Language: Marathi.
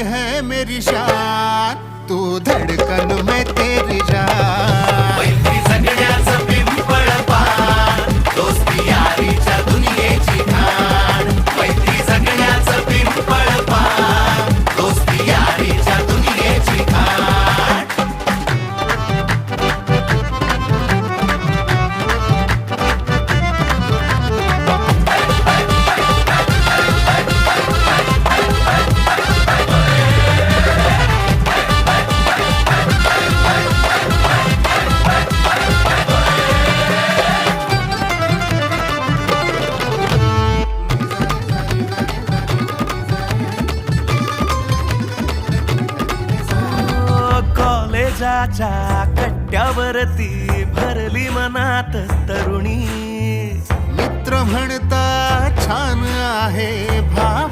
है मेरी शान, तू धड़कन में तेरी जान। मैत्री जगण्याचं पिंपळ पान, दोस्ती यारीच्या दुनियेची खाण। मैत्री जगण्याचं पिंपळ पान, दोस्ती यारीच्या दुनियेची खाण। कॉलेजाच्या कट्ट्यावरती भरली मनात तरुणी, मित्र म्हणता छान आहे भाव